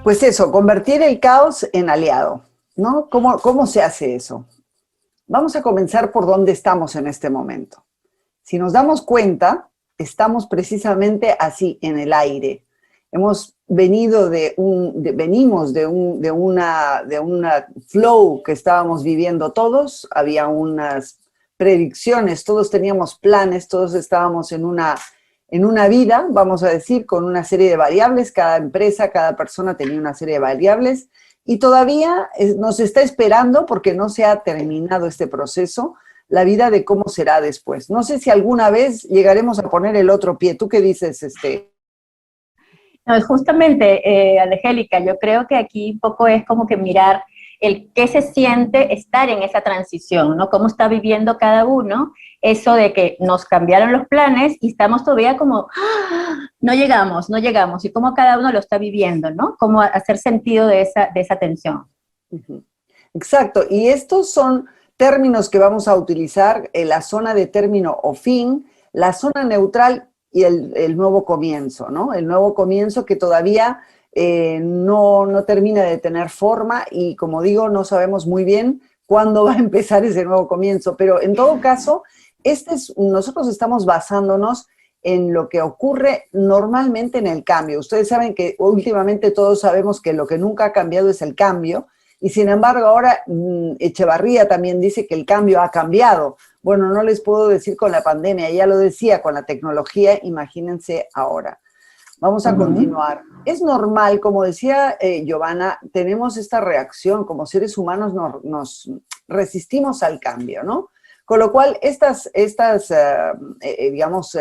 Pues eso, convertir el caos en aliado, ¿no? ¿Cómo se hace eso? Vamos a comenzar por dónde estamos en este momento. Si nos damos cuenta, estamos precisamente así, en el aire. Hemos venido venimos de una flow que estábamos viviendo todos, había unas predicciones, todos teníamos planes, todos estábamos en una vida, vamos a decir, con una serie de variables, cada empresa, cada persona tenía una serie de variables, y todavía nos está esperando, porque no se ha terminado este proceso, la vida de cómo será después. No sé si alguna vez llegaremos a poner el otro pie. ¿Tú qué dices, No, justamente, Angélica, yo creo que aquí un poco es como que mirar el qué se siente estar en esa transición, ¿no? Cómo está viviendo cada uno, eso de que nos cambiaron los planes y estamos todavía como, ¡ah! No llegamos, y cómo cada uno lo está viviendo, ¿no? Cómo hacer sentido de esa tensión. Exacto, y estos son términos que vamos a utilizar, la zona de término o fin, la zona neutral y el nuevo comienzo, ¿no? El nuevo comienzo que todavía no termina de tener forma y, como digo, no sabemos muy bien cuándo va a empezar ese nuevo comienzo, pero en todo caso, nosotros estamos basándonos en lo que ocurre normalmente en el cambio. Ustedes saben que últimamente todos sabemos que lo que nunca ha cambiado es el cambio, y sin embargo ahora Echevarría también dice que el cambio ha cambiado. Bueno, no les puedo decir con la pandemia, ya lo decía, con la tecnología, imagínense ahora. Vamos a continuar. Es normal, como decía Giovanna, tenemos esta reacción, como seres humanos nos resistimos al cambio, ¿no? Con lo cual, digamos,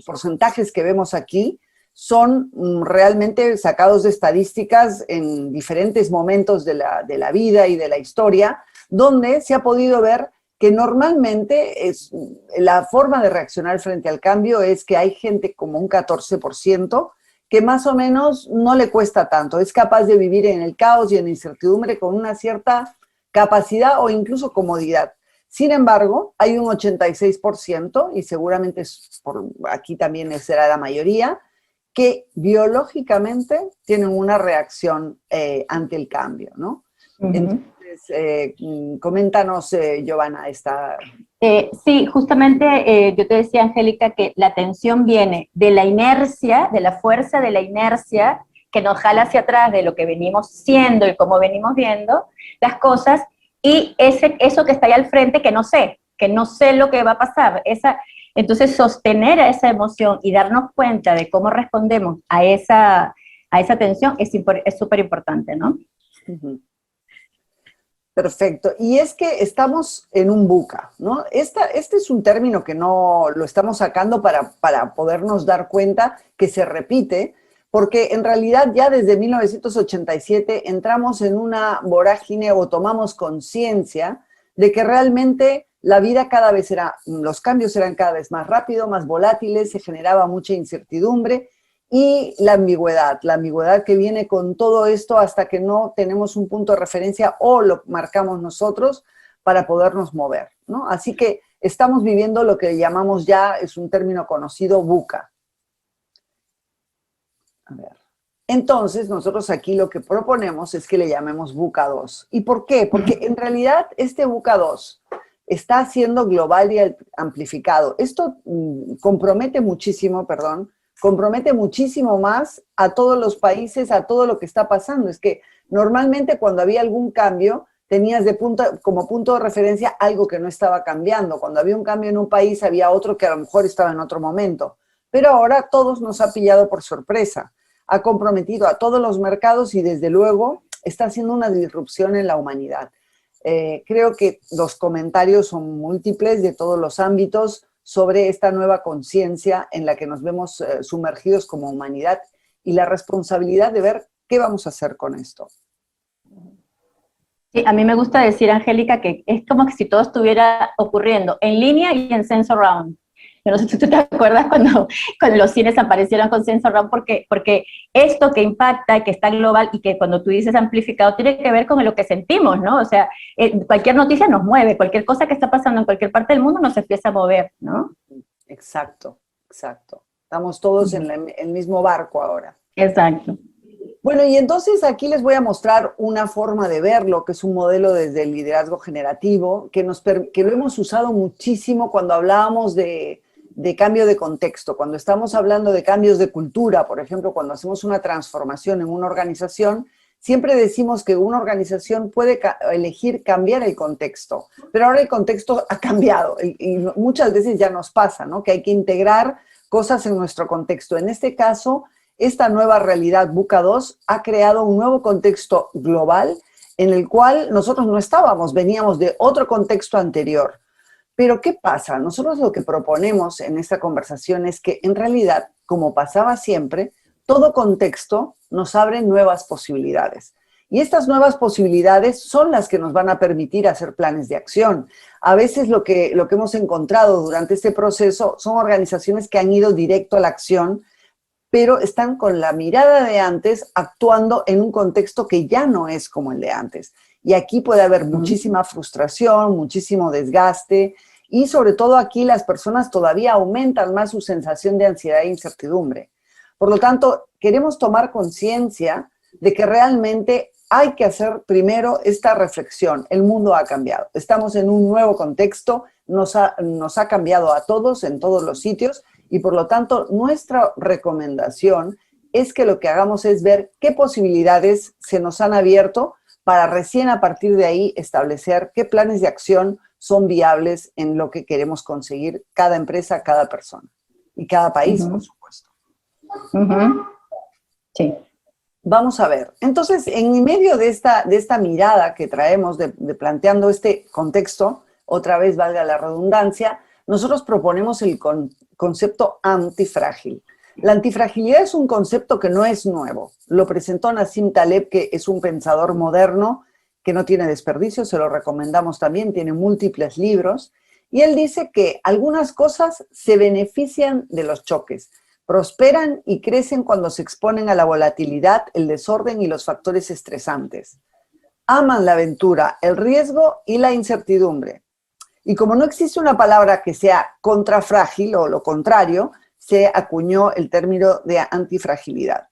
porcentajes que vemos aquí son realmente sacados de estadísticas en diferentes momentos de la vida y de la historia, donde se ha podido ver que normalmente la forma de reaccionar frente al cambio es que hay gente como un 14% que más o menos no le cuesta tanto, es capaz de vivir en el caos y en la incertidumbre con una cierta capacidad o incluso comodidad. Sin embargo, hay un 86%, y seguramente aquí también será la mayoría, que biológicamente tienen una reacción ante el cambio, ¿no? Entonces, coméntanos, Giovanna, esta... Sí, justamente yo te decía, Angélica, que la tensión viene de la inercia, de la fuerza de la inercia que nos jala hacia atrás de lo que venimos siendo y cómo venimos viendo las cosas, y eso que está ahí al frente que no sé lo que va a pasar. Entonces, sostener a esa emoción y darnos cuenta de cómo respondemos a esa tensión es súper importante, ¿no? Perfecto. Y es que estamos en un buca, ¿no? Este es un término que no lo estamos sacando para podernos dar cuenta que se repite, porque en realidad ya desde 1987 entramos en una vorágine o tomamos conciencia de que realmente la vida los cambios eran cada vez más rápidos, más volátiles, se generaba mucha incertidumbre, y la ambigüedad que viene con todo esto hasta que no tenemos un punto de referencia o lo marcamos nosotros para podernos mover, ¿no? Así que estamos viviendo lo que llamamos ya, es un término conocido, VUCA. A ver. Entonces, nosotros aquí lo que proponemos es que le llamemos VUCA 2. ¿Y por qué? Porque en realidad este VUCA 2 está siendo global y amplificado. Esto compromete muchísimo más a todos los países, a todo lo que está pasando. Es que normalmente cuando había algún cambio, tenías como punto de referencia algo que no estaba cambiando. Cuando había un cambio en un país, había otro que a lo mejor estaba en otro momento. Pero ahora a todos nos ha pillado por sorpresa. Ha comprometido a todos los mercados y desde luego está haciendo una disrupción en la humanidad. Creo que los comentarios son múltiples de todos los ámbitos sobre esta nueva conciencia en la que nos vemos sumergidos como humanidad y la responsabilidad de ver qué vamos a hacer con esto. Sí, a mí me gusta decir, Angélica, que es como que si todo estuviera ocurriendo en línea y en Sense Around. Yo no sé si tú te acuerdas cuando los cines aparecieron con Sense Around, porque esto que impacta, que está global y que cuando tú dices amplificado, tiene que ver con lo que sentimos, ¿no? O sea, cualquier noticia nos mueve, cualquier cosa que está pasando en cualquier parte del mundo nos empieza a mover, ¿no? Exacto, exacto. Estamos todos en el mismo barco ahora. Exacto. Bueno, y entonces aquí les voy a mostrar una forma de verlo, que es un modelo desde el liderazgo generativo, que lo hemos usado muchísimo cuando hablábamos de cambio de contexto, cuando estamos hablando de cambios de cultura, por ejemplo, cuando hacemos una transformación en una organización, siempre decimos que una organización puede elegir cambiar el contexto, pero ahora el contexto ha cambiado y muchas veces ya nos pasa, ¿no? Que hay que integrar cosas en nuestro contexto. En este caso, esta nueva realidad VUCA 2 ha creado un nuevo contexto global en el cual nosotros no estábamos, veníamos de otro contexto anterior. Pero ¿qué pasa? Nosotros lo que proponemos en esta conversación es que en realidad, como pasaba siempre, todo contexto nos abre nuevas posibilidades. Y estas nuevas posibilidades son las que nos van a permitir hacer planes de acción. A veces lo que hemos encontrado durante este proceso son organizaciones que han ido directo a la acción, pero están con la mirada de antes actuando en un contexto que ya no es como el de antes. Y aquí puede haber muchísima frustración, muchísimo desgaste y sobre todo aquí las personas todavía aumentan más su sensación de ansiedad e incertidumbre. Por lo tanto, queremos tomar conciencia de que realmente hay que hacer primero esta reflexión. El mundo ha cambiado. Estamos en un nuevo contexto, nos ha cambiado a todos en todos los sitios y por lo tanto nuestra recomendación es que lo que hagamos es ver qué posibilidades se nos han abierto para recién a partir de ahí establecer qué planes de acción son viables en lo que queremos conseguir cada empresa, cada persona y cada país, por supuesto. Sí. Vamos a ver. Entonces, en medio de esta mirada que traemos de planteando este contexto, otra vez valga la redundancia, nosotros proponemos el concepto antifrágil. La antifragilidad es un concepto que no es nuevo. Lo presentó Nassim Taleb, que es un pensador moderno que no tiene desperdicio, se lo recomendamos también, tiene múltiples libros. Y él dice que algunas cosas se benefician de los choques, prosperan y crecen cuando se exponen a la volatilidad, el desorden y los factores estresantes. Aman la aventura, el riesgo y la incertidumbre. Y como no existe una palabra que sea contrafrágil o lo contrario, se acuñó el término de antifragilidad.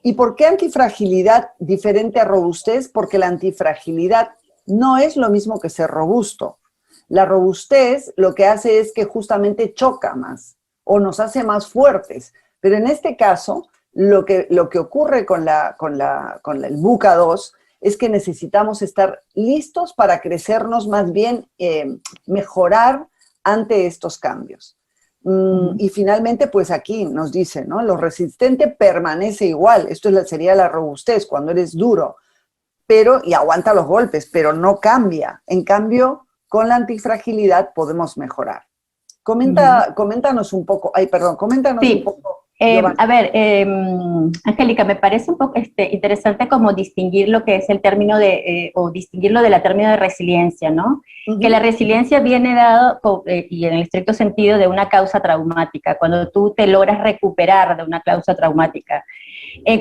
¿Y por qué antifragilidad diferente a robustez? Porque la antifragilidad no es lo mismo que ser robusto. La robustez lo que hace es que justamente choca más o nos hace más fuertes. Pero en este caso, lo que ocurre con el VUCA 2 es que necesitamos estar listos para crecernos, más bien mejorar ante estos cambios. Y finalmente, pues aquí nos dice, ¿no? Lo resistente permanece igual. Esto sería la robustez, cuando eres duro, y aguanta los golpes, pero no cambia. En cambio, con la antifragilidad podemos mejorar. Coméntanos un poco, coméntanos un poco. A ver, Angélica, me parece un poco interesante como distinguir lo que es el término o distinguirlo de la término de resiliencia, ¿no? Que la resiliencia viene dado, y en el estricto sentido, de una causa traumática, cuando tú te logras recuperar de una causa traumática.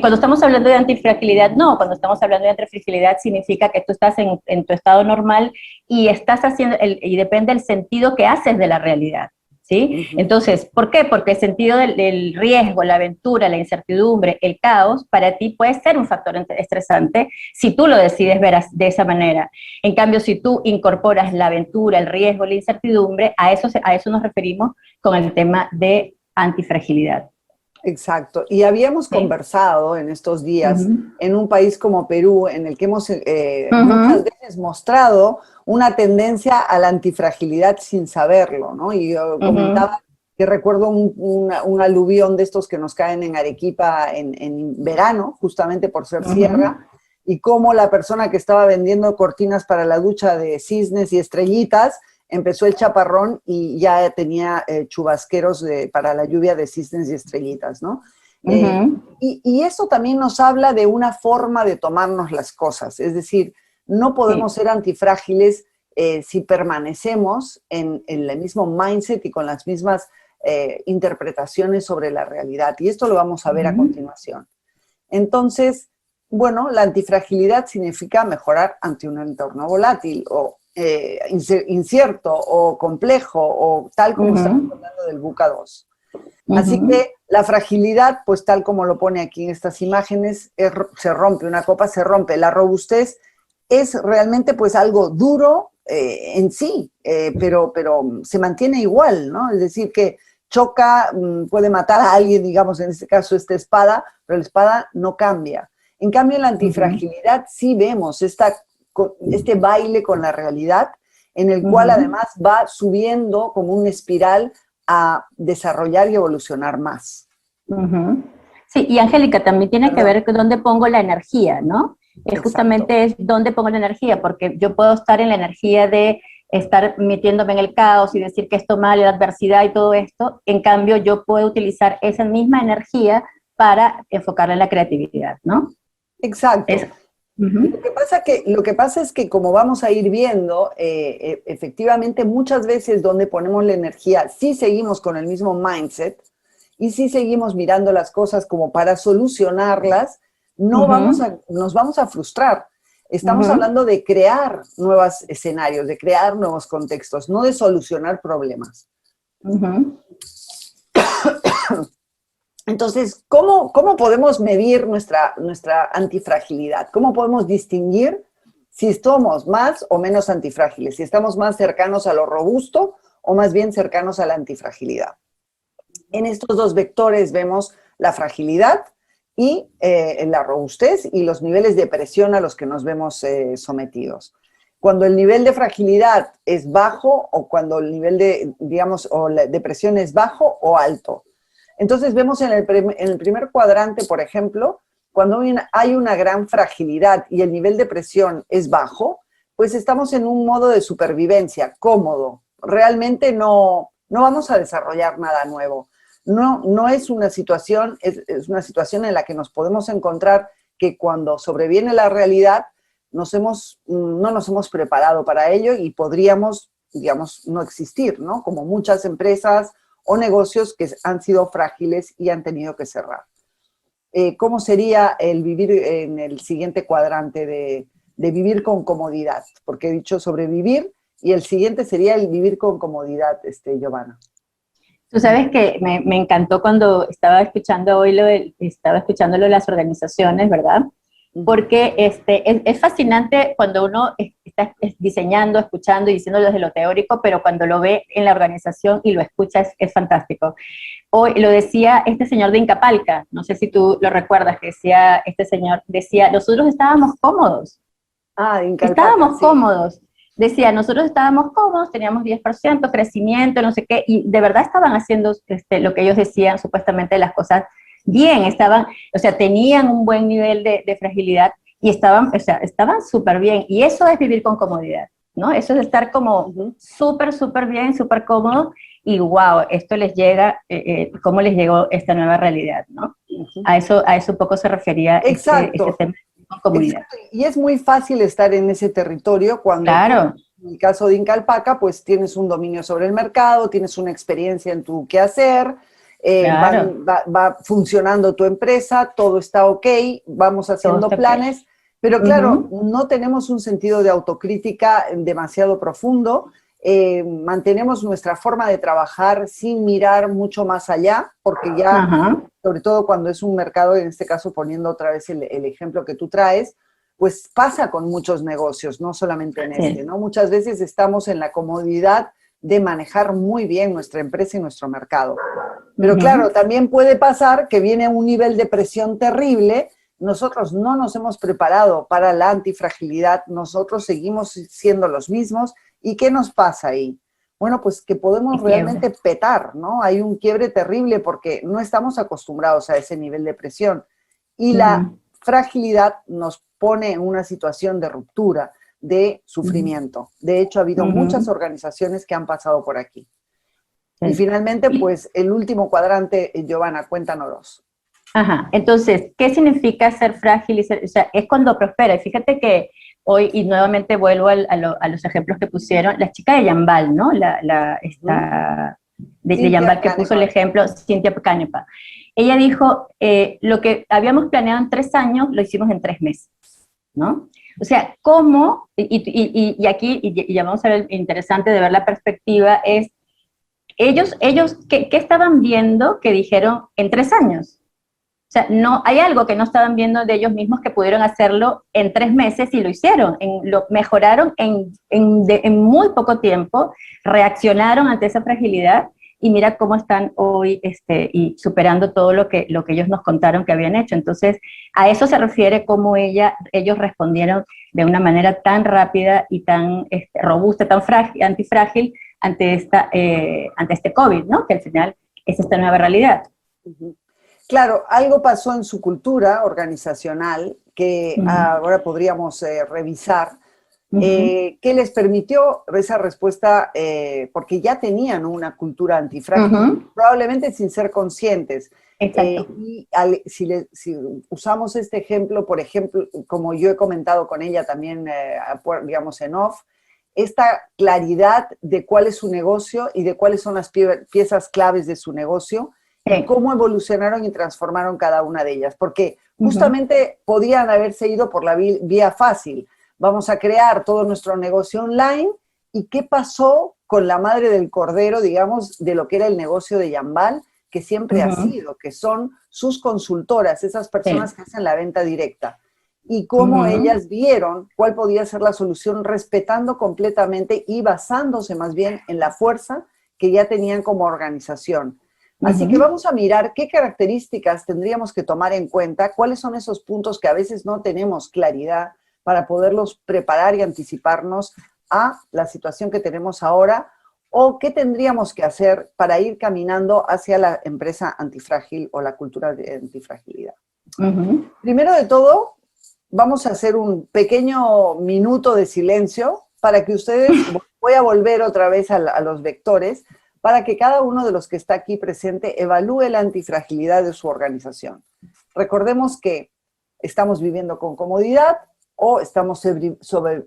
Cuando estamos hablando de antifragilidad, no, cuando estamos hablando de antifragilidad significa que tú estás en tu estado normal y estás haciendo, y depende del sentido que haces de la realidad. ¿Sí? Entonces, ¿por qué? Porque el sentido del riesgo, la aventura, la incertidumbre, el caos, para ti puede ser un factor estresante si tú lo decides ver de esa manera. En cambio, si tú incorporas la aventura, el riesgo, la incertidumbre, a eso nos referimos con el tema de antifragilidad. Exacto. Y habíamos conversado en estos días en un país como Perú, en el que hemos muchas veces mostrado una tendencia a la antifragilidad sin saberlo, ¿no? Y yo comentaba que recuerdo un aluvión de estos que nos caen en Arequipa en verano, justamente por ser sierra, y cómo la persona que estaba vendiendo cortinas para la ducha de cisnes y estrellitas empezó el chaparrón y ya tenía chubasqueros para la lluvia de cisnes y estrellitas, ¿no? Y eso también nos habla de una forma de tomarnos las cosas, es decir, no podemos ser antifrágiles si permanecemos en el mismo mindset y con las mismas interpretaciones sobre la realidad. Y esto lo vamos a ver a continuación. Entonces, bueno, la antifragilidad significa mejorar ante un entorno volátil o incierto o complejo o tal como estamos hablando del VUCA 2. Así que la fragilidad, pues tal como lo pone aquí en estas imágenes, se rompe, una copa se rompe. La robustez es realmente pues algo duro en sí, pero se mantiene igual, ¿no? Es decir, que choca, puede matar a alguien, digamos, en este caso esta espada, pero la espada no cambia. En cambio, en la antifragilidad sí vemos este baile con la realidad, en el cual además va subiendo como una espiral a desarrollar y evolucionar más. Sí, y Angélica, también tiene que ¿Perdón? ver con dónde pongo la energía, ¿no? Justamente es dónde pongo la energía, porque yo puedo estar en la energía de estar metiéndome en el caos y decir que esto mal, la adversidad y todo esto, en cambio yo puedo utilizar esa misma energía para enfocarla en la creatividad, ¿no? Exacto. Lo que pasa es que como vamos a ir viendo, efectivamente muchas veces donde ponemos la energía, sí seguimos con el mismo mindset y sí seguimos mirando las cosas como para solucionarlas, nos vamos a frustrar. Estamos hablando de crear nuevos escenarios, de crear nuevos contextos, no de solucionar problemas. Entonces, ¿cómo podemos medir nuestra antifragilidad? ¿Cómo podemos distinguir si somos más o menos antifrágiles? Si estamos más cercanos a lo robusto o más bien cercanos a la antifragilidad. En estos dos vectores vemos la fragilidad y la robustez y los niveles de presión a los que nos vemos sometidos. Cuando el nivel de fragilidad es bajo o cuando el nivel de, digamos, o de presión es bajo o alto. Entonces vemos en el primer cuadrante, por ejemplo, cuando hay una gran fragilidad y el nivel de presión es bajo, pues estamos en un modo de supervivencia, cómodo. Realmente no vamos a desarrollar nada nuevo. No es una situación, es una situación en la que nos podemos encontrar que cuando sobreviene la realidad no nos hemos preparado para ello y podríamos, digamos, no existir, ¿no? Como muchas empresas o negocios que han sido frágiles y han tenido que cerrar. ¿Cómo sería el vivir en el siguiente cuadrante de vivir con comodidad? Porque he dicho sobrevivir y el siguiente sería el vivir con comodidad, Giovanna. Tú sabes que me encantó cuando estaba escuchando hoy lo de las organizaciones, ¿verdad? Porque es fascinante cuando uno está diseñando, escuchando y diciendo desde lo teórico, pero cuando lo ve en la organización y lo escucha es fantástico. Hoy lo decía este señor de Incapalca, no sé si tú lo recuerdas, que decía este señor, decía, nosotros estábamos cómodos. Incapalca, estábamos sí. cómodos. Decía, nosotros estábamos cómodos, teníamos 10% crecimiento, no sé qué, y de verdad estaban haciendo lo que ellos decían, supuestamente las cosas bien, o sea, tenían un buen nivel de fragilidad y estaban súper bien. Y eso es vivir con comodidad, ¿no? Eso es estar como súper bien, súper cómodo y wow, esto les llega, cómo les llegó esta nueva realidad, ¿no? A eso un poco se refería este tema con comunidad. Exacto. Y es muy fácil estar en ese territorio cuando claro. tú, en el caso de Incalpaca, pues tienes un dominio sobre el mercado, tienes una experiencia en tu quehacer, claro. va funcionando tu empresa, todo está ok, vamos haciendo planes, okay. Pero claro, no tenemos un sentido de autocrítica demasiado profundo, mantenemos nuestra forma de trabajar sin mirar mucho más allá, porque ya, sobre todo cuando es un mercado, en este caso poniendo otra vez el ejemplo que tú traes, pues pasa con muchos negocios, no solamente en este, ¿no? Muchas veces estamos en la comodidad de manejar muy bien nuestra empresa y nuestro mercado. Pero claro, también puede pasar que viene un nivel de presión terrible, nosotros no nos hemos preparado para la antifragilidad, nosotros seguimos siendo los mismos, ¿y qué nos pasa ahí? Bueno, pues que podemos realmente petar, ¿no? Hay un quiebre terrible porque no estamos acostumbrados a ese nivel de presión. Y la fragilidad nos pone en una situación de ruptura, de sufrimiento. De hecho, ha habido muchas organizaciones que han pasado por aquí. Y finalmente, pues, el último cuadrante, Giovanna, cuéntanos. Entonces, ¿qué significa ser frágil? O sea, es cuando prospera. Y fíjate que hoy, y nuevamente vuelvo a los ejemplos que pusieron, la chica de Yambal, ¿no? De Yambal que puso el ejemplo, Cintia Canepa. Ella dijo, lo que habíamos planeado en 3 años, lo hicimos en 3 meses, ¿no? O sea, ¿cómo? Y aquí, y ya vamos a ver, interesante de ver la perspectiva, es ellos ¿qué estaban viendo que dijeron en 3 años? O sea, no, hay algo que no estaban viendo de ellos mismos que pudieron hacerlo en 3 meses y lo hicieron, lo mejoraron en muy poco tiempo, reaccionaron ante esa fragilidad y mira cómo están hoy y superando todo lo que ellos nos contaron que habían hecho. Entonces, a eso se refiere cómo ellos respondieron de una manera tan rápida y tan robusta, tan antifrágil ante este COVID, ¿no? Que al final es esta nueva realidad. Uh-huh. Claro, algo pasó en su cultura organizacional que ahora podríamos revisar, que les permitió esa respuesta, porque ya tenían una cultura antifrágil, probablemente sin ser conscientes. Y si usamos este ejemplo, por ejemplo, como yo he comentado con ella también, digamos en off, esta claridad de cuál es su negocio y de cuáles son las piezas claves de su negocio, y cómo evolucionaron y transformaron cada una de ellas, porque justamente podían haberse ido por la vía fácil. Vamos a crear todo nuestro negocio online, ¿y qué pasó con la madre del cordero, digamos, de lo que era el negocio de Yambal, que siempre ha sido, que son sus consultoras, esas personas que hacen la venta directa? Y cómo ellas vieron cuál podía ser la solución, respetando completamente y basándose más bien en la fuerza que ya tenían como organización. Así que vamos a mirar qué características tendríamos que tomar en cuenta, cuáles son esos puntos que a veces no tenemos claridad para poderlos preparar y anticiparnos a la situación que tenemos ahora, o qué tendríamos que hacer para ir caminando hacia la empresa antifrágil o la cultura de antifragilidad. Primero de todo, vamos a hacer un pequeño minuto de silencio para que ustedes, voy a volver otra vez a los vectores, para que cada uno de los que está aquí presente evalúe la antifragilidad de su organización. Recordemos que estamos viviendo con comodidad o estamos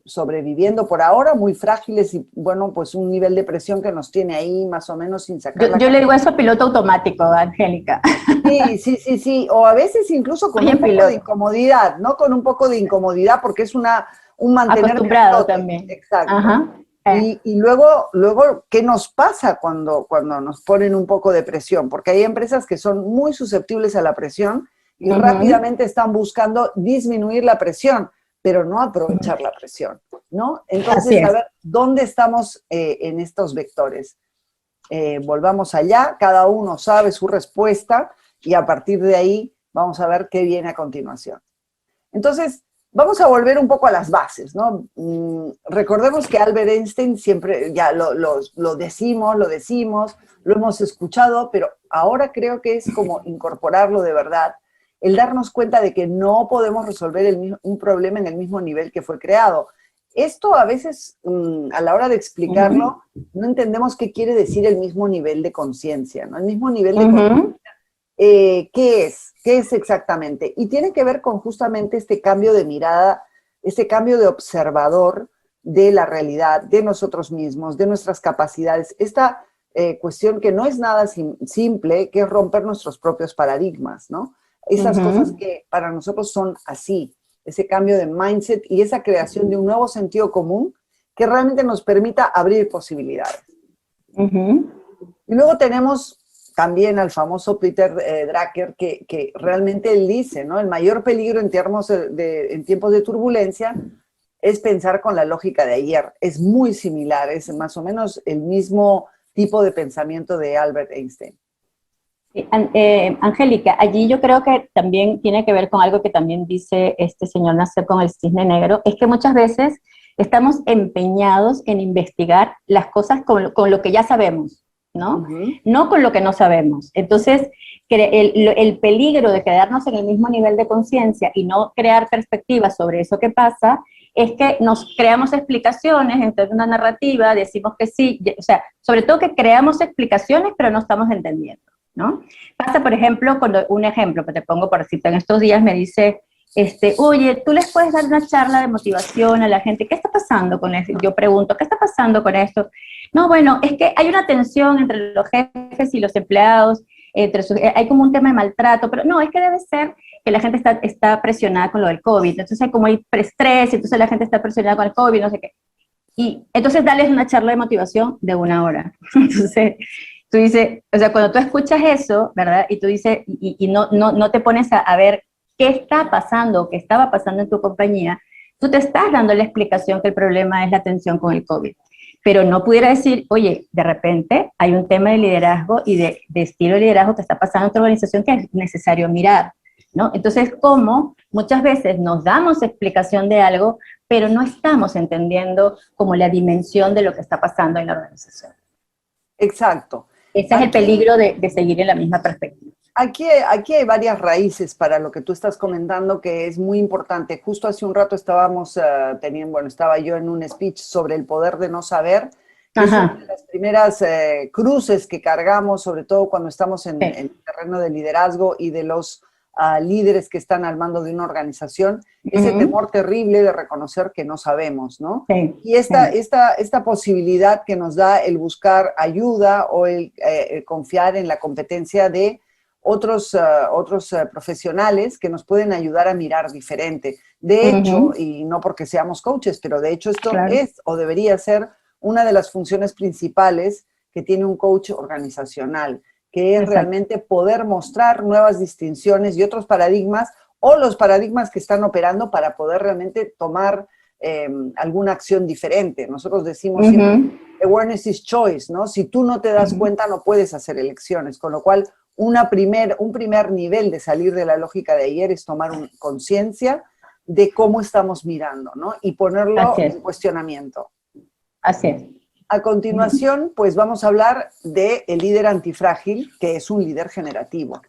sobreviviendo por ahora muy frágiles y, bueno, pues un nivel de presión que nos tiene ahí más o menos sin sacar Yo le digo eso piloto automático, Angélica. Sí, o a veces incluso con un poco de incomodidad, ¿no? Con un poco de incomodidad porque es un mantener... Acostumbrado también. Exacto. Y luego, ¿qué nos pasa cuando nos ponen un poco de presión? Porque hay empresas que son muy susceptibles a la presión y rápidamente están buscando disminuir la presión, pero no aprovechar la presión, ¿no? Entonces, a ver, ¿dónde estamos en estos vectores? Volvamos allá, cada uno sabe su respuesta y a partir de ahí vamos a ver qué viene a continuación. Entonces, vamos a volver un poco a las bases, ¿no? Recordemos que Albert Einstein siempre, ya lo decimos, lo hemos escuchado, pero ahora creo que es como incorporarlo de verdad, el darnos cuenta de que no podemos resolver un problema en el mismo nivel que fue creado. Esto a veces, a la hora de explicarlo, no entendemos qué quiere decir el mismo nivel de conciencia, ¿no? El mismo nivel de conciencia. ¿Qué es exactamente? Y tiene que ver con justamente este cambio de mirada, este cambio de observador de la realidad, de nosotros mismos, de nuestras capacidades. Esta cuestión que no es nada simple, que es romper nuestros propios paradigmas, ¿no? Esas cosas que para nosotros son así, ese cambio de mindset y esa creación de un nuevo sentido común que realmente nos permita abrir posibilidades. Y luego tenemos también al famoso Peter Drucker, que realmente él dice, ¿no? El mayor peligro en tiempos de turbulencia es pensar con la lógica de ayer. Es muy similar, es más o menos el mismo tipo de pensamiento de Albert Einstein. Angélica, allí yo creo que también tiene que ver con algo que también dice este señor Nasser con el cisne negro, es que muchas veces estamos empeñados en investigar las cosas con lo que ya sabemos, ¿no? No con lo que no sabemos. Entonces, el peligro de quedarnos en el mismo nivel de conciencia y no crear perspectivas sobre eso que pasa es que nos creamos explicaciones, entonces una narrativa, decimos que sí, o sea, sobre todo que creamos explicaciones pero no estamos entendiendo, ¿no? Pasa, por ejemplo, un ejemplo que te pongo por decirte, en estos días me dice, oye, ¿tú les puedes dar una charla de motivación a la gente? ¿Qué está pasando con eso? Yo pregunto, ¿qué está pasando con esto? No, bueno, es que hay una tensión entre los jefes y los empleados, hay como un tema de maltrato, pero no, es que debe ser que la gente está presionada con lo del COVID, entonces hay como hay estrés, entonces la gente está presionada con el COVID, no sé qué. Y entonces darles una charla de motivación de 1 hora. Entonces tú dices, o sea, cuando tú escuchas eso, ¿verdad? Y tú dices, y no te pones a ver qué está pasando, qué estaba pasando en tu compañía, tú te estás dando la explicación que el problema es la atención con el COVID. Pero no pudiera decir, oye, de repente hay un tema de liderazgo y de estilo de liderazgo que está pasando en tu organización que es necesario mirar, ¿no? Entonces, ¿cómo muchas veces nos damos explicación de algo, pero no estamos entendiendo como la dimensión de lo que está pasando en la organización? Exacto. Ese es el peligro de seguir en la misma perspectiva. Aquí hay varias raíces para lo que tú estás comentando que es muy importante. Justo hace un rato estábamos estaba yo en un speech sobre el poder de no saber, que es una de las primeras cruces que cargamos, sobre todo cuando estamos en el terreno de liderazgo y de los líderes que están al mando de una organización, ese temor terrible de reconocer que no sabemos, ¿no? Sí, y esta posibilidad que nos da el buscar ayuda o el confiar en la competencia de otros profesionales que nos pueden ayudar a mirar diferente. De hecho, y no porque seamos coaches, pero de hecho esto es o debería ser una de las funciones principales que tiene un coach organizacional, que es realmente poder mostrar nuevas distinciones y otros paradigmas o los paradigmas que están operando para poder realmente tomar alguna acción diferente. Nosotros decimos siempre, awareness is choice, ¿no? Si tú no te das cuenta, no puedes hacer elecciones, con lo cual un primer nivel de salir de la lógica de ayer es tomar conciencia de cómo estamos mirando, ¿no? Y ponerlo en cuestionamiento. Así es. A continuación, pues vamos a hablar del líder antifrágil, que es un líder generativo.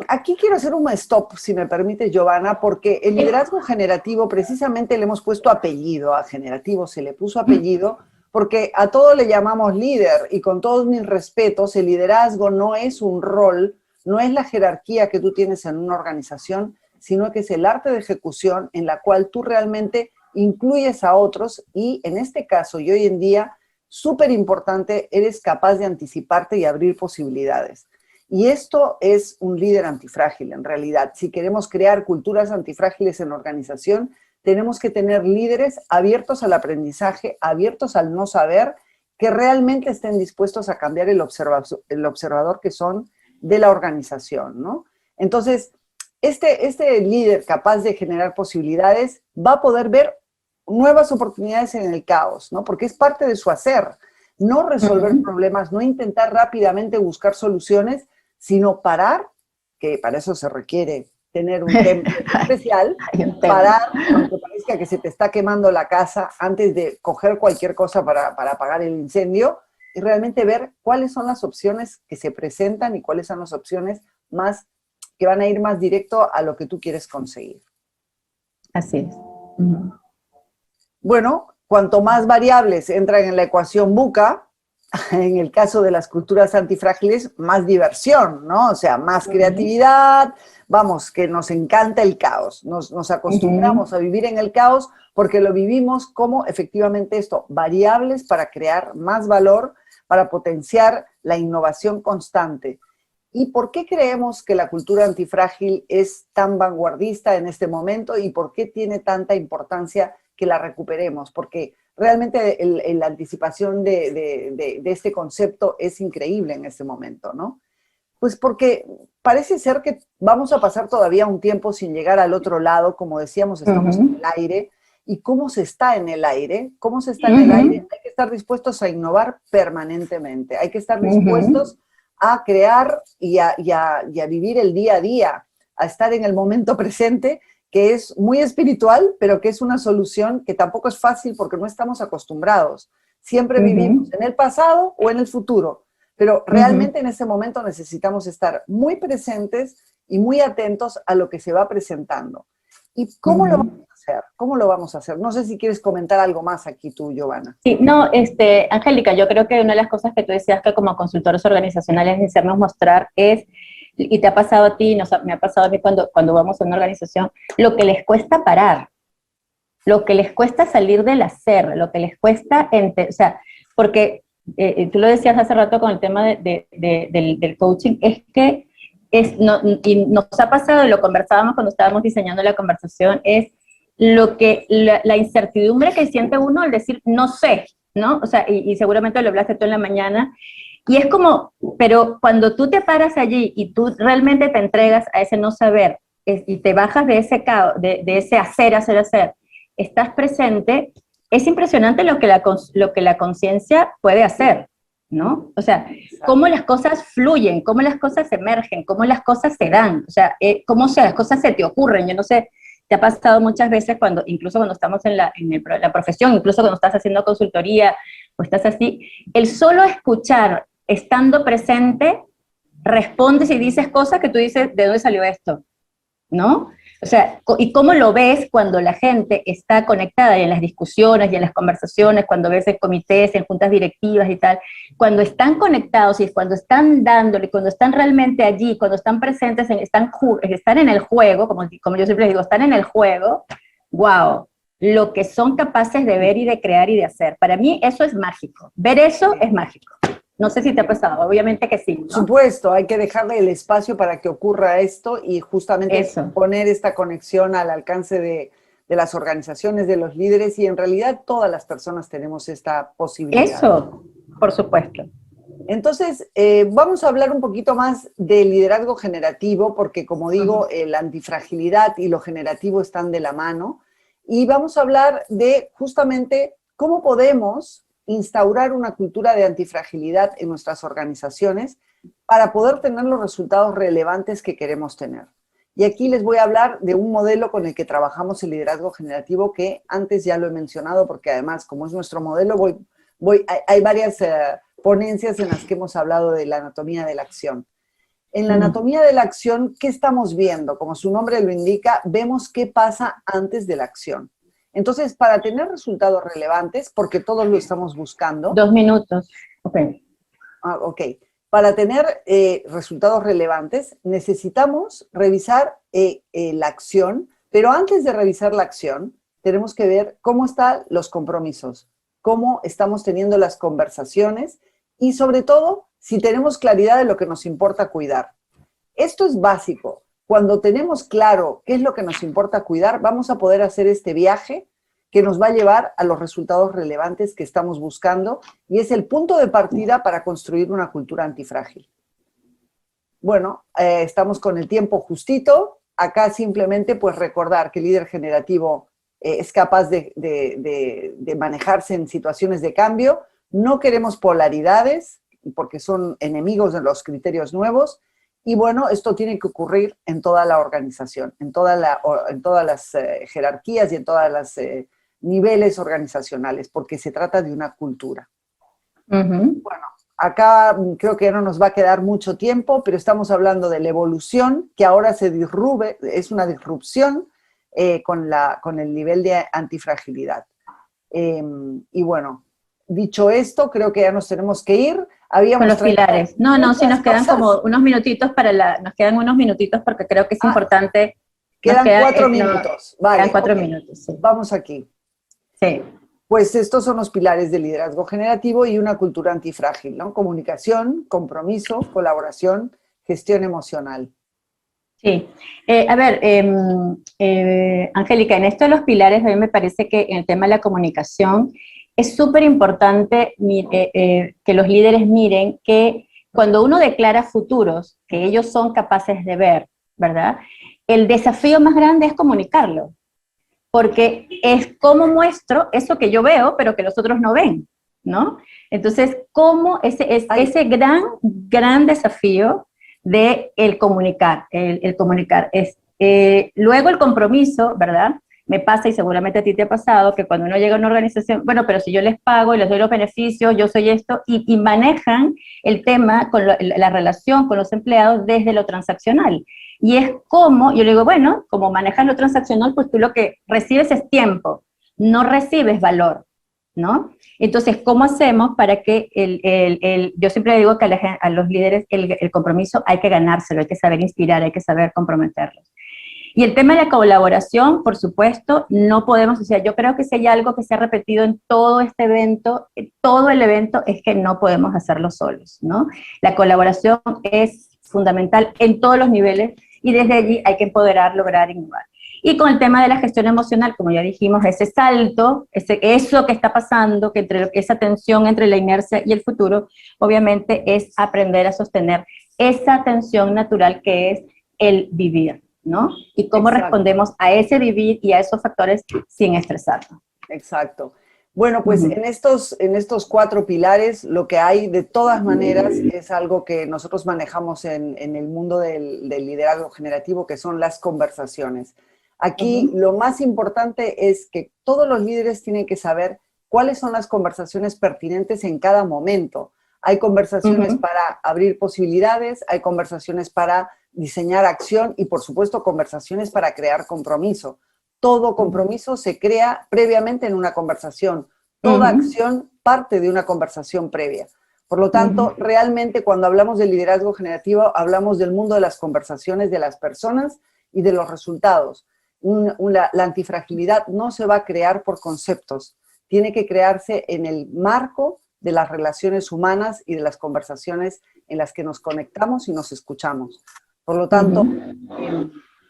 Aquí quiero hacer un stop, si me permite, Giovanna, porque el liderazgo generativo precisamente le hemos puesto apellido a generativo, se le puso apellido porque a todo le llamamos líder y con todos mis respetos, el liderazgo no es un rol, no es la jerarquía que tú tienes en una organización, sino que es el arte de ejecución en la cual tú realmente incluyes a otros y en este caso y hoy en día, súper importante, eres capaz de anticiparte y abrir posibilidades. Y esto es un líder antifrágil en realidad. Si queremos crear culturas antifrágiles en la organización, tenemos que tener líderes abiertos al aprendizaje, abiertos al no saber, que realmente estén dispuestos a cambiar el observador que son de la organización, ¿no? Entonces, este líder capaz de generar posibilidades va a poder ver nuevas oportunidades en el caos, ¿no? Porque es parte de su hacer. No resolver problemas, no intentar rápidamente buscar soluciones, sino parar, que para eso se requiere tener un temple especial, parar, aunque parezca que se te está quemando la casa, antes de coger cualquier cosa para apagar el incendio, y realmente ver cuáles son las opciones que se presentan y cuáles son las opciones que van a ir más directo a lo que tú quieres conseguir. Así es. Bueno, cuanto más variables entran en la ecuación buca, en el caso de las culturas antifrágiles, más diversión, ¿no? O sea, más creatividad, vamos, que nos encanta el caos, nos acostumbramos a vivir en el caos porque lo vivimos como efectivamente esto, variables para crear más valor, para potenciar la innovación constante. ¿Y por qué creemos que la cultura antifrágil es tan vanguardista en este momento y por qué tiene tanta importancia que la recuperemos? Porque realmente la anticipación de este concepto es increíble en este momento, ¿no? Pues porque parece ser que vamos a pasar todavía un tiempo sin llegar al otro lado, como decíamos, estamos en el aire. ¿Y cómo se está en el aire? ¿Cómo se está en el aire? Hay que estar dispuestos a innovar permanentemente, hay que estar dispuestos a crear y a vivir el día a día, a estar en el momento presente, que es muy espiritual, pero que es una solución que tampoco es fácil porque no estamos acostumbrados. Siempre vivimos en el pasado o en el futuro, pero realmente en ese momento necesitamos estar muy presentes y muy atentos a lo que se va presentando. ¿Y cómo lo vamos a hacer? ¿Cómo lo vamos a hacer? No sé si quieres comentar algo más aquí tú, Giovanna. Sí, no, Angélica, yo creo que una de las cosas que tú decías que como consultores organizacionales necesitamos mostrar es, y te ha pasado a ti, me ha pasado a mí cuando vamos a una organización, lo que les cuesta parar, lo que les cuesta salir del hacer, lo que les cuesta, o sea, porque tú lo decías hace rato con el tema del coaching, es que y nos ha pasado, y lo conversábamos cuando estábamos diseñando la conversación, es la incertidumbre que siente uno al decir no sé, ¿no? O sea, y seguramente lo hablaste tú en la mañana, Y es como, pero cuando tú te paras allí y tú realmente te entregas a ese no saber y te bajas de ese caos, de ese hacer, estás presente, es impresionante lo que la conciencia puede hacer, ¿no? O sea, cómo las cosas fluyen, cómo las cosas emergen, cómo las cosas se dan, o sea, las cosas se te ocurren. Yo no sé, te ha pasado muchas veces cuando, incluso cuando estamos en la profesión, incluso cuando estás haciendo consultoría o estás así, el solo escuchar, estando presente, respondes y dices cosas que tú dices, ¿de dónde salió esto? ¿No? O sea, ¿y cómo lo ves cuando la gente está conectada y en las discusiones y en las conversaciones, cuando ves en comités, en juntas directivas y tal, cuando están conectados y cuando están dándole, cuando están realmente allí, cuando están presentes, están en el juego, como yo siempre digo, están en el juego, wow, lo que son capaces de ver y de crear y de hacer. Para mí eso es mágico, ver eso es mágico. No sé si te ha pasado, obviamente que sí, ¿no? Por supuesto, hay que dejarle el espacio para que ocurra esto y justamente poner esta conexión al alcance de las organizaciones, de los líderes, y en realidad todas las personas tenemos esta posibilidad. Eso, por supuesto. Entonces, vamos a hablar un poquito más del liderazgo generativo, porque como digo, la antifragilidad y lo generativo están de la mano, y vamos a hablar de justamente cómo podemos instaurar una cultura de antifragilidad en nuestras organizaciones para poder tener los resultados relevantes que queremos tener. Y aquí les voy a hablar de un modelo con el que trabajamos el liderazgo generativo, que antes ya lo he mencionado, porque además, como es nuestro modelo, hay varias ponencias en las que hemos hablado de la anatomía de la acción. En la anatomía de la acción, ¿qué estamos viendo? Como su nombre lo indica, vemos qué pasa antes de la acción. Entonces, para tener resultados relevantes, porque todos lo estamos buscando. 2 minutos. Ok. Ok. Para tener resultados relevantes, necesitamos revisar la acción, pero antes de revisar la acción, tenemos que ver cómo están los compromisos, cómo estamos teniendo las conversaciones y, sobre todo, si tenemos claridad de lo que nos importa cuidar. Esto es básico. Cuando tenemos claro qué es lo que nos importa cuidar, vamos a poder hacer este viaje que nos va a llevar a los resultados relevantes que estamos buscando, y es el punto de partida para construir una cultura antifrágil. Bueno, estamos con el tiempo justito. Acá simplemente pues recordar que el líder generativo es capaz de manejarse en situaciones de cambio. No queremos polaridades porque son enemigos de los criterios nuevos. Y bueno, esto tiene que ocurrir en toda la organización, en todas las jerarquías y en todos los niveles organizacionales, porque se trata de una cultura. Bueno, acá creo que ya no nos va a quedar mucho tiempo, pero estamos hablando de la evolución, que ahora es una disrupción con el nivel de antifragilidad. Y bueno, dicho esto, creo que ya nos tenemos que ir. Con los pilares. No, sí nos quedan como unos minutitos nos quedan unos minutitos porque creo que es importante. Quedan 4 minutos. Vale, quedan 4 minutos, sí. Vamos aquí. Sí. Pues estos son los pilares del liderazgo generativo y una cultura antifrágil, ¿no? Comunicación, compromiso, colaboración, gestión emocional. Sí. A ver, Angélica, en esto de los pilares, a mí me parece que en el tema de la comunicación es súper importante que los líderes miren que cuando uno declara futuros que ellos son capaces de ver, ¿verdad? El desafío más grande es comunicarlo, porque es cómo muestro eso que yo veo, pero que los otros no ven, ¿no? Entonces, ¿cómo ese gran desafío de el comunicar? Luego el compromiso, ¿verdad? Me pasa, y seguramente a ti te ha pasado, que cuando uno llega a una organización, bueno, pero si yo les pago y les doy los beneficios, yo soy esto, y manejan el tema con la relación con los empleados desde lo transaccional. Y es como, yo le digo, bueno, como manejas lo transaccional, pues tú lo que recibes es tiempo, no recibes valor, ¿no? Entonces, ¿cómo hacemos para que yo siempre digo que a los líderes el compromiso hay que ganárselo, hay que saber inspirar, hay que saber comprometerlos? Y el tema de la colaboración, por supuesto, no podemos, o sea, yo creo que si hay algo que se ha repetido en todo este evento, todo el evento, es que no podemos hacerlo solos, ¿no? La colaboración es fundamental en todos los niveles y desde allí hay que empoderar, lograr, innovar. Y con el tema de la gestión emocional, como ya dijimos, ese salto, eso que está pasando, que esa tensión entre la inercia y el futuro, obviamente es aprender a sostener esa tensión natural que es el vivir, ¿no? Y cómo Exacto. respondemos a ese vivir y a esos factores sin estresarnos. Exacto. Bueno, pues en estos 4 pilares lo que hay de todas maneras es algo que nosotros manejamos en el mundo del liderazgo generativo, que son las conversaciones. Aquí lo más importante es que todos los líderes tienen que saber cuáles son las conversaciones pertinentes en cada momento. Hay conversaciones para abrir posibilidades, hay conversaciones para diseñar acción y, por supuesto, conversaciones para crear compromiso. Todo compromiso se crea previamente en una conversación. Toda acción parte de una conversación previa. Por lo tanto, realmente cuando hablamos de liderazgo generativo, hablamos del mundo de las conversaciones de las personas y de los resultados. La antifragilidad no se va a crear por conceptos. Tiene que crearse en el marco de las relaciones humanas y de las conversaciones en las que nos conectamos y nos escuchamos. Por lo tanto,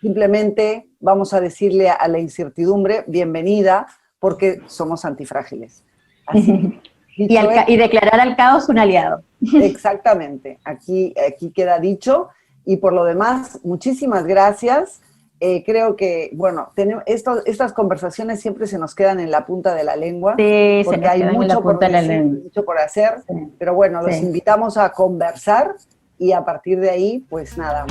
simplemente vamos a decirle a la incertidumbre, bienvenida, porque somos antifrágiles. Así, y declarar al caos un aliado. Exactamente, aquí queda dicho. Y por lo demás, muchísimas gracias. Creo que, bueno, estas conversaciones siempre se nos quedan en la punta de la lengua, sí, porque hay mucho por decir, mucho por hacer. Sí. Pero bueno, los invitamos a conversar y a partir de ahí, pues nada.